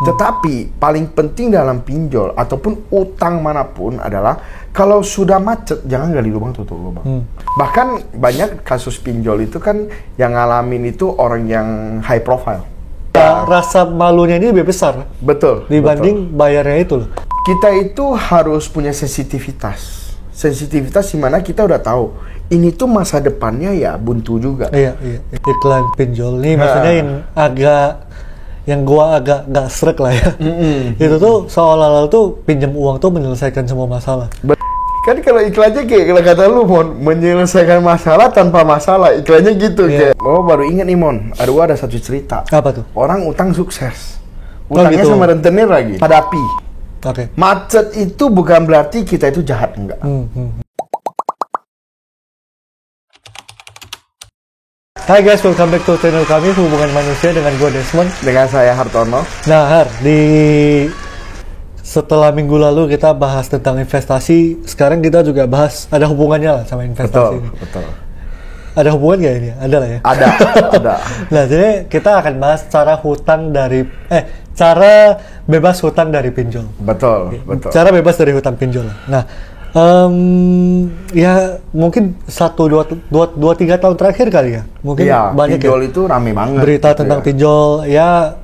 Tetapi paling penting dalam pinjol ataupun utang manapun adalah kalau sudah macet jangan gali lubang tutup lubang. Bahkan banyak kasus pinjol itu kan yang ngalamin itu orang yang high profile. Rasa malunya ini lebih besar. Betul. Dibanding bayarnya itu loh. Kita itu harus punya sensitivitas. Sensitivitas di mana kita udah tahu ini tuh masa depannya ya buntu juga. Iya. Iklan pinjol nih maksudnya yang gua agak nggak srek lah ya. Itu tuh seolah-olah tuh pinjam uang tuh menyelesaikan semua masalah. Kan kalau iklannya kayak kalau kata lu Mon, menyelesaikan masalah tanpa masalah, iklannya gitu kayak. Oh baru ingat nih Mon, ada satu cerita. Apa tuh? Orang utang sukses, utangnya gitu. sama rentenir lagi. Hadapi. Oke. Macet itu bukan berarti kita itu jahat, enggak. Hai guys, welcome back to channel kami Hubungan Manusia dengan gue Desmond. Dengan saya Hartono. Nah Har, setelah minggu lalu kita bahas tentang investasi, sekarang kita juga bahas ada hubungannya lah sama investasi. Betul. Ada hubungan nggak ini? Ada lah ya? Ada. Nah jadi kita akan bahas cara bebas hutang dari pinjol. Betul. Cara bebas dari hutang pinjol. Nah, ya mungkin 2-3 tahun terakhir kali ya, mungkin ya, banyak pinjol ya, itu rame banget berita gitu tentang pinjol ya,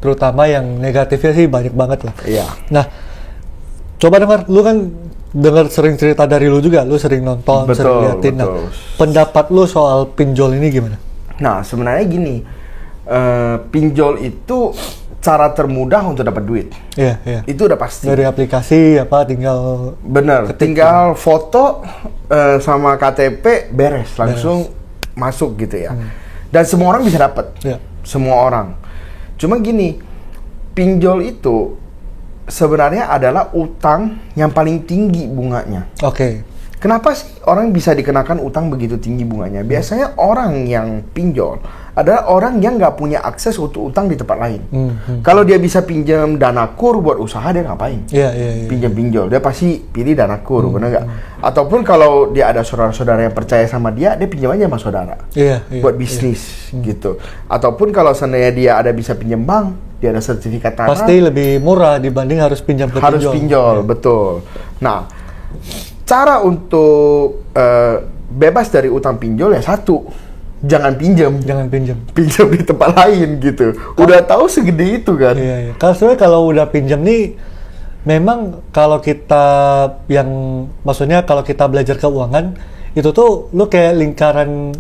terutama yang negatifnya sih banyak banget lah. Iya. Nah, coba dengar, lu kan dengar sering cerita dari lu juga, lu sering nonton, sering liatin. Nah, pendapat lu soal pinjol ini gimana? Nah, sebenarnya gini, pinjol itu cara termudah untuk dapat duit. Iya. Itu udah pasti. Dari aplikasi tinggal. Bener. Tinggal foto sama KTP beres, langsung masuk gitu ya. Dan semua orang bisa dapat. Iya. Semua orang. Cuma gini, pinjol itu sebenarnya adalah utang yang paling tinggi bunganya. Oke. Kenapa sih orang bisa dikenakan utang begitu tinggi bunganya? Biasanya orang yang pinjol adalah orang yang nggak punya akses untuk utang di tempat lain. Kalau dia bisa pinjam dana kur buat usaha, dia ngapain? Iya. Pinjam pinjol, dia pasti pilih dana kur, benar nggak? Ataupun kalau dia ada saudara-saudara yang percaya sama dia pinjam aja sama saudara. Iya. Buat bisnis gitu. Ataupun kalau seandainya dia ada bisa pinjam bank, dia ada sertifikat tanah. Pasti lebih murah dibanding harus pinjam ke harus pinjol, betul. Nah, cara untuk bebas dari utang pinjol ya satu, jangan pinjam di tempat lain gitu. Udah tahu segede itu kan. Iya. Kalau udah pinjam nih, memang kalau kita kalau kita belajar keuangan itu tuh lu kayak lingkaran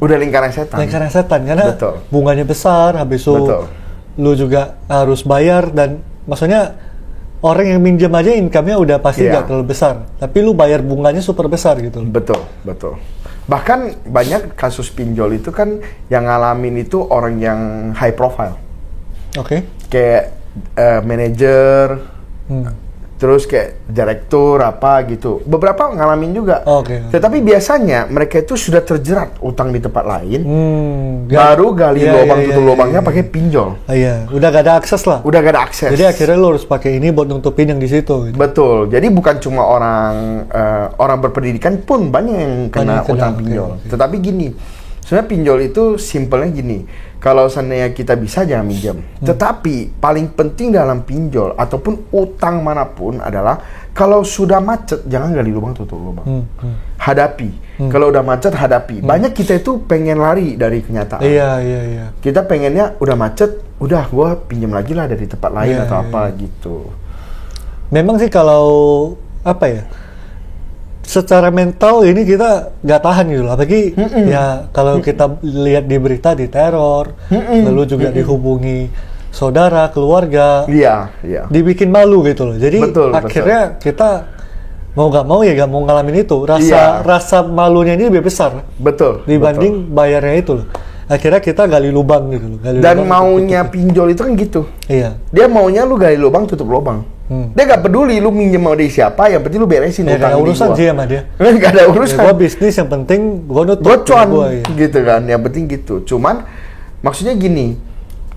setan karena bunganya besar, habis itu lu juga harus bayar, dan maksudnya orang yang minjem aja income-nya udah pasti nggak terlalu besar, tapi lu bayar bunganya super besar gitu. Betul. Bahkan banyak kasus pinjol itu kan yang ngalamin itu orang yang high profile. Oke. Kayak manajer, terus kayak direktur apa gitu. Beberapa ngalamin juga. Oke. Tetapi biasanya mereka itu sudah terjerat utang di tempat lain, baru gali lubang tutup lubangnya pakai pinjol. Iya, udah gak ada akses lah. Jadi akhirnya lo harus pakai ini buat nutupin yang di situ. Gitu. Betul. Jadi bukan cuma orang berpendidikan pun banyak yang kena utang pinjol. Okay. Tetapi gini, sebenarnya pinjol itu simpelnya gini. Kalau seandainya kita bisa jangan minjem. Tetapi paling penting dalam pinjol ataupun utang manapun adalah kalau sudah macet jangan gali lubang tutup lubang. Hadapi. Kalau udah macet hadapi. Banyak kita itu pengen lari dari kenyataan. Iya. Kita pengennya udah macet, udah gua pinjam lagi lah dari tempat lain atau apa gitu. Memang sih kalau secara mental ini kita nggak tahan gitu, apalagi ya kalau kita lihat di berita di teror, lalu juga dihubungi saudara, keluarga, dibikin malu gitu loh. Jadi akhirnya kita mau nggak mau ya nggak mau ngalamin itu, rasa malunya ini lebih besar dibanding bayarnya itu loh. Akhirnya kita gali lubang gitu loh. Dan maunya pinjol itu kan gitu. Iya. Dia maunya lu gali lubang tutup lubang. Dia gak peduli lu minjem sama dia siapa, yang penting lu beresin utang. Gak ada urusan sih sama dia. Gak ada urusan. Gua bisnis, yang penting gua nutup. Gitu kan, yang penting gitu. Cuman maksudnya gini,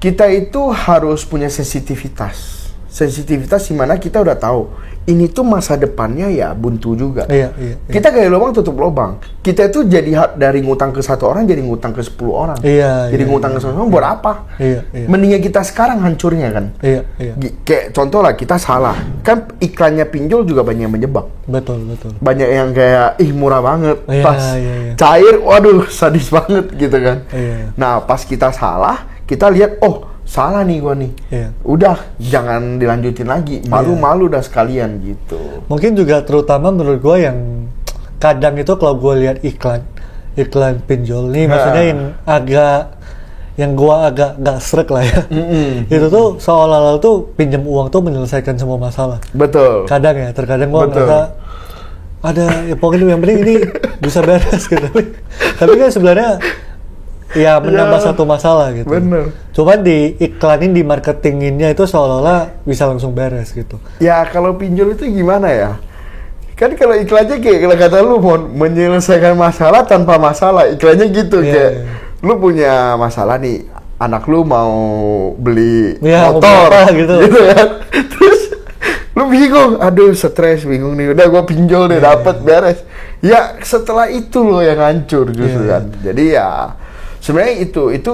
kita itu harus punya sensitivitas. Sensitivitas di mana kita udah tahu ini tuh masa depannya ya buntu juga. Iya. Kita gali lubang tutup lubang. Kita itu jadi dari ngutang ke 1 orang jadi ngutang ke 10 orang. Jadi ngutang ke 1 orang buat apa? Mendingan kita sekarang hancurnya kan. Kayak contoh lah, kita salah. Kan iklannya pinjol juga banyak yang menjebak. Betul. Banyak yang kayak murah banget. Pas cair, waduh sadis banget gitu kan. Nah, pas kita salah, kita lihat salah nih gua nih. Udah, jangan dilanjutin lagi. Malu-malu dah sekalian gitu. Mungkin juga terutama menurut gua yang kadang itu kalau gua lihat iklan pinjol nih, maksudnya yang gua agak nggak srek lah ya. Itu tuh seolah-olah tuh pinjam uang tuh menyelesaikan semua masalah. Betul. Terkadang gua ngerasa ada ya pokoknya yang penting ini bisa beres gitu. Tapi kan sebenarnya ya menambah satu masalah gitu. Bener. Cuman diiklanin, di marketinginnya itu seolah-olah bisa langsung beres gitu. Ya kalau pinjol itu gimana ya? Kan kalau iklannya kayak kalau kata lu mau menyelesaikan masalah tanpa masalah, iklannya gitu kayak lu punya masalah nih, anak lu mau beli motor gitu kan. Terus lu bingung, aduh stres bingung nih, udah gua pinjol deh dapet beres. Ya setelah itu lo yang hancur justru kan. Jadi ya sebenarnya itu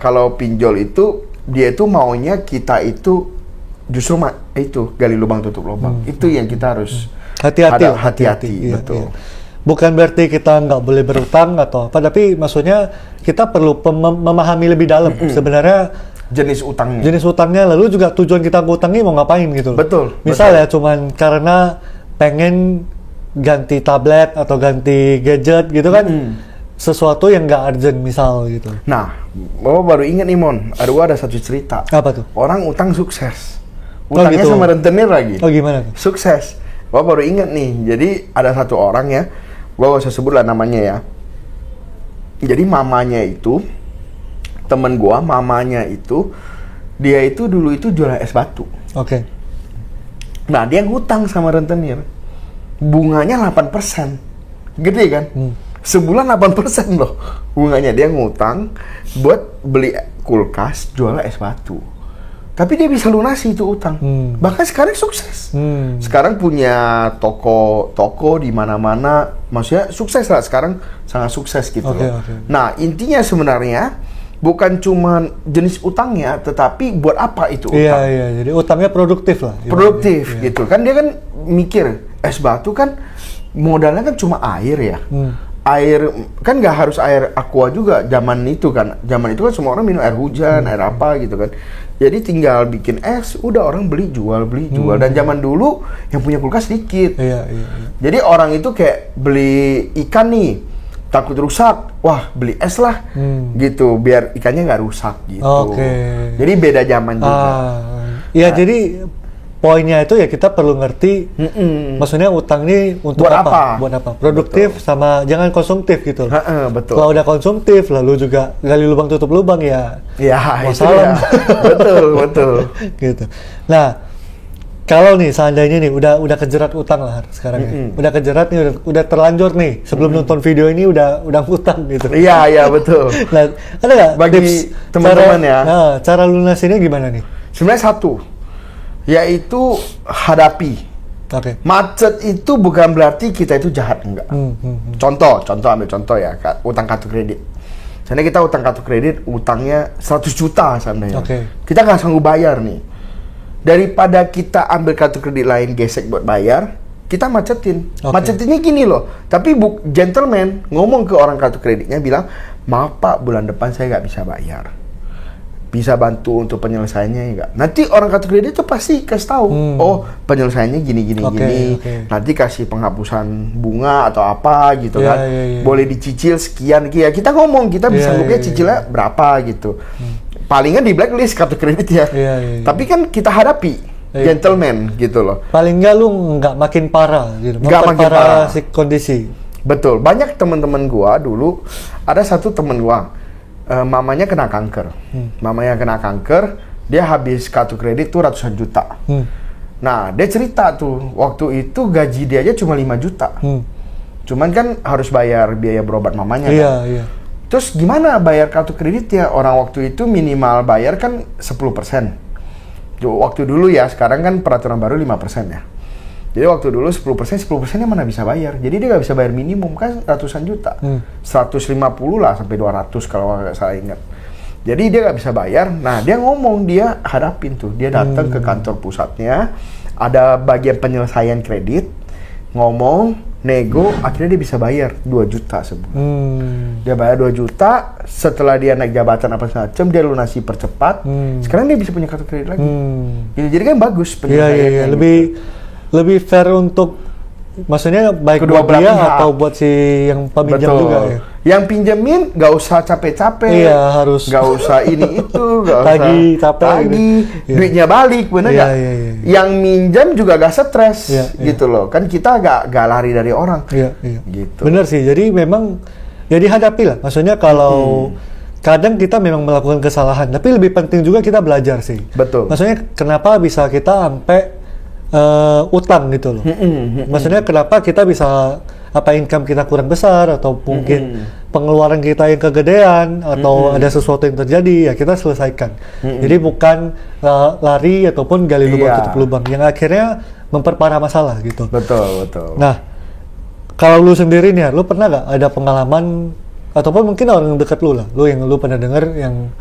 kalau pinjol itu dia itu maunya kita itu justru itu gali lubang tutup lubang. Itu yang kita harus hati-hati. Betul. Bukan berarti kita nggak boleh berutang atau apa, tapi maksudnya kita perlu memahami lebih dalam sebenarnya jenis utangnya, lalu juga tujuan kita ngutangnya mau ngapain gitu. Betul. Misalnya cuman karena pengen ganti tablet atau ganti gadget gitu kan. Sesuatu yang nggak urgent misal gitu. Nah, Bapak baru ingat nih Mon, ada satu cerita. Apa tuh? Orang utang sukses. Utangnya gitu. sama rentenir lagi. Gimana tuh? Sukses. Bapak baru ingat nih, jadi ada satu orang ya, gua gak usah sebut lah namanya ya. Jadi mamanya itu, temen gua, mamanya itu, dia itu dulu itu jualan es batu. Oke. Nah, dia ngutang sama rentenir. Bunganya 8%. Gede kan? Sebulan 8% loh bunganya. Dia ngutang buat beli kulkas, jual es batu. Tapi dia bisa lunasi itu utang. Bahkan sekarang sukses. Sekarang punya toko di mana-mana. Maksudnya sukses lah sekarang, sangat sukses gitu loh. Nah, intinya sebenarnya bukan cuma jenis utangnya, tetapi buat apa itu utang. Iya. Jadi utangnya produktif lah. Produktif gitu. Kan dia kan mikir, es batu kan modalnya kan cuma air ya. Air kan nggak harus air aqua juga zaman itu kan semua orang minum air hujan, air apa gitu kan. Jadi tinggal bikin es, udah orang beli jual. Dan zaman dulu yang punya kulkas sedikit. Iya. Jadi orang itu kayak beli ikan nih, takut rusak, wah beli es lah gitu biar ikannya nggak rusak gitu. Jadi beda zaman juga. Jadi poinnya itu ya kita perlu ngerti, maksudnya utang ini untuk apa? Buat apa? Produktif. Betul. Sama jangan konsumtif gitu. Betul. Kalau udah konsumtif lalu juga gali lubang tutup lubang ya masalah. Betul. Gitu. Nah, kalau nih seandainya nih udah kejerat utang lah sekarang ya. Udah kejerat nih, udah terlanjur nih sebelum nonton video ini udah utang gitu. Iya betul. Nah, ada nggak bagi teman-teman ya? Cara lunasinnya gimana nih? Sebenarnya satu, yaitu hadapi. Macet itu bukan berarti kita itu jahat, enggak. Contoh ambil contoh ya, utang kartu kredit. Seandainya kita utang kartu kredit, utangnya 100 juta seandainya. Kita nggak sanggup bayar nih. Daripada kita ambil kartu kredit lain gesek buat bayar, kita macetin. Macetinnya gini loh. Tapi gentleman ngomong ke orang kartu kreditnya bilang, maaf Pak, bulan depan saya nggak bisa bayar. Bisa bantu untuk penyelesaiannya enggak? Nanti orang kartu kredit itu pasti kasih tahu, penyelesaiannya gini. Nanti kasih penghapusan bunga atau apa gitu kan. Boleh dicicil sekian. Ya kita ngomong, kita bisa sanggupnya cicilnya berapa gitu. Palingan di blacklist kartu kredit ya. Tapi kan kita hadapi, gentleman gitu loh. Paling enggak lu nggak makin parah gitu. Nggak makin parah si kondisi. Betul. Banyak teman-teman gua dulu, ada satu teman gua. Mamanya kena kanker. Dia habis kartu kredit tuh ratusan juta. Nah, dia cerita tuh, waktu itu gaji dia aja cuma 5 juta. Cuman kan harus bayar biaya berobat mamanya kan. Terus gimana bayar kartu kredit ya? Orang waktu itu minimal bayar kan 10%. Waktu dulu ya, sekarang kan peraturan baru 5% ya. Jadi waktu dulu 10%nya mana bisa bayar. Jadi dia nggak bisa bayar minimum, kan ratusan juta. 150 lah sampai 200 kalau nggak salah ingat. Jadi dia nggak bisa bayar. Nah, dia ngomong, dia hadapin tuh. Dia datang ke kantor pusatnya, ada bagian penyelesaian kredit, ngomong, nego, akhirnya dia bisa bayar 2 juta sebulan. Dia bayar 2 juta, setelah dia naik jabatan apa semacam, dia lunasi percepat. Sekarang dia bisa punya kartu kredit lagi. Jadi kan bagus Iya. penyelesaiannya. Lebih fair untuk, maksudnya baik kedua buat dia pihak atau buat si yang peminjam juga ya. Yang pinjemin nggak usah capek-capek. Iya, harus. Nggak usah ini itu, nggak usah capek. Duitnya balik, bener nggak? Iya. Yang minjam juga gak stres, iya. gitu loh. Kan kita gak lari dari orang. Iya. Gitu. Bener sih. Jadi memang ya dihadapi lah. Maksudnya kalau kadang kita memang melakukan kesalahan, tapi lebih penting juga kita belajar sih. Betul. Maksudnya kenapa bisa kita sampai utang gitu loh. Maksudnya kenapa kita bisa, apa income kita kurang besar atau mungkin pengeluaran kita yang kegedean atau ada sesuatu yang terjadi, ya kita selesaikan. Jadi bukan lari ataupun gali lubang tutup lubang yang akhirnya memperparah masalah gitu. Betul. Nah, kalau lu sendiri nih, lu pernah gak ada pengalaman ataupun mungkin orang dekat lu lah, lu yang lu pernah dengar yang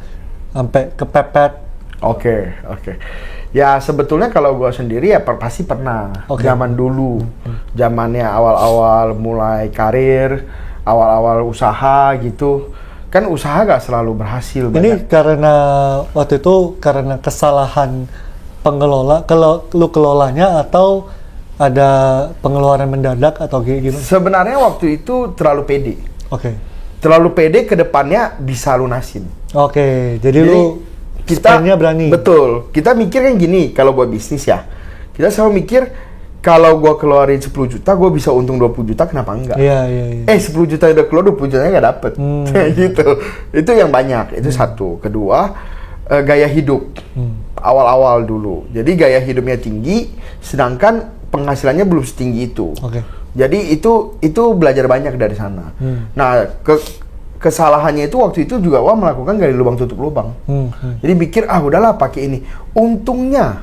sampai kepepet? Oke. Ya sebetulnya kalau gue sendiri ya pasti pernah. Zaman dulu, zamannya awal-awal mulai karir, awal-awal usaha gitu, kan usaha gak selalu berhasil. Ini karena waktu itu karena kesalahan pengelola, kalau lu kelolanya atau ada pengeluaran mendadak atau gimana? Sebenarnya waktu itu terlalu pede. Terlalu pede, ke depannya bisa lunasin. Jadi lu kita berani. Betul. Kita mikir kan gini, kalau buat bisnis ya, kita selalu mikir kalau gue keluarin 10 juta, gue bisa untung 20 juta, kenapa enggak? Iya. 10 juta udah keluar, 20 jutanya nggak dapet. Gitu. Itu yang banyak. Itu satu. Kedua, gaya hidup. Awal-awal dulu. Jadi gaya hidupnya tinggi, sedangkan penghasilannya belum setinggi itu. Jadi itu belajar banyak dari sana. Nah, kesalahannya itu waktu itu juga melakukan gali lubang tutup lubang. Jadi mikir udahlah pakai ini. Untungnya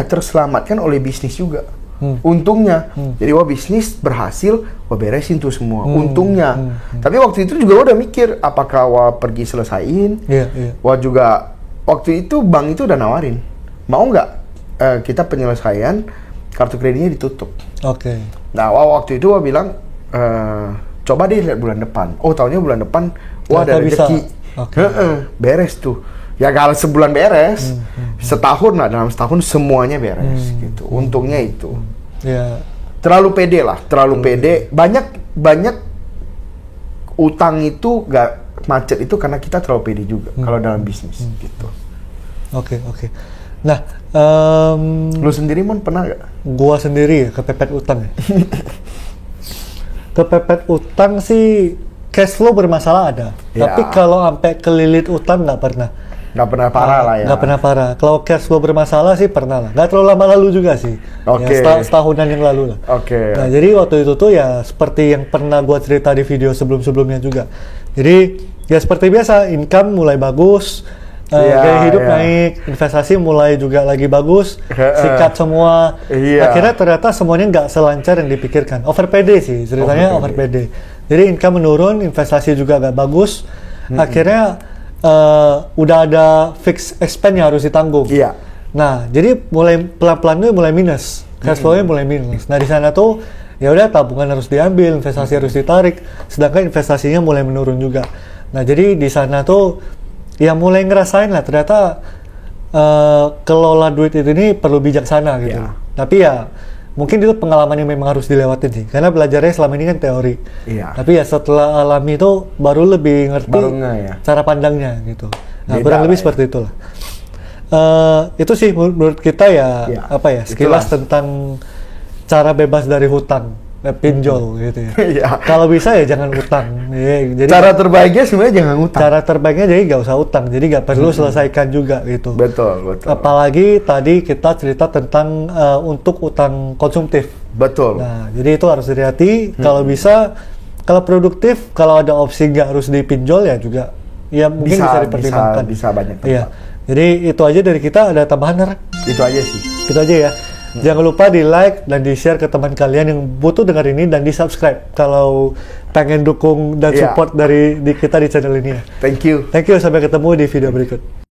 terselamatkan oleh bisnis juga. Untungnya. Jadi bisnis berhasil, beresin tuh semua. Untungnya. Tapi waktu itu juga udah mikir apakah pergi selesain. Juga waktu itu bank itu udah nawarin, mau nggak kita penyelesaian kartu kreditnya ditutup. Nah waktu itu bilang coba deh lihat bulan depan. Taunya bulan depan, ada rezeki. Beres tuh. Ya kalau sebulan beres, setahun lah, dalam setahun semuanya beres gitu. Untungnya itu. Terlalu pede lah, terlalu pede. Banyak utang itu gak macet itu karena kita terlalu pede juga kalau dalam bisnis gitu. Oke. Nah, lu sendiri Mon pernah gak? Gua sendiri ya kepepet utang ya. Kepepet utang sih, cash flow bermasalah ada. Tapi kalau sampai kelilit utang nggak pernah. Nggak pernah parah lah ya. Nggak pernah parah. Kalau cash flow bermasalah sih pernah lah. Nggak terlalu lama lalu juga sih. Ya, setahunan yang lalu lah. Nah jadi waktu itu tuh ya seperti yang pernah gua cerita di video sebelum-sebelumnya juga. Jadi ya seperti biasa, income mulai bagus. Gaya hidup naik, investasi mulai juga lagi bagus, sikat semua. Akhirnya ternyata semuanya nggak selancar yang dipikirkan. Over PD sih, ceritanya over PD. Jadi income menurun, investasi juga nggak bagus. Akhirnya udah ada fixed expense yang harus ditanggung. Nah, jadi mulai pelan-pelan mulai minus, cash flow-nya mulai minus. Nah di sana tuh ya udah tabungan harus diambil, investasi harus ditarik, sedangkan investasinya mulai menurun juga. Nah jadi di sana tuh ya mulai ngerasain lah ternyata kelola duit ini perlu bijaksana gitu. Tapi ya mungkin itu pengalaman yang memang harus dilewatin sih, karena belajarnya selama ini kan teori. Tapi ya setelah alami itu baru lebih ngerti cara pandangnya gitu. Nah kurang lebih seperti itulah. Itu sih menurut kita ya apa ya sekilas tentang cara bebas dari hutang. Pinjol gitu ya. Kalau bisa ya jangan utang. Jadi cara terbaiknya sebenarnya jangan utang. Cara terbaiknya jadi nggak usah utang. Jadi nggak perlu selesaikan juga gitu. Betul. Apalagi tadi kita cerita tentang untuk utang konsumtif. Betul. Nah, jadi itu harus hati-hati. Kalau bisa, kalau produktif, kalau ada opsi nggak harus dipinjol ya juga. Ya mungkin bisa dipertimbangkan. Bisa banyak tempat. Iya. Jadi itu aja dari kita. Ada tambahan, Rak? Itu aja sih. Itu aja ya. Jangan lupa di like dan di share ke teman kalian yang butuh dengar ini, dan di subscribe kalau pengen dukung dan support dari kita di channel ini ya. Thank you. Sampai ketemu di video berikut.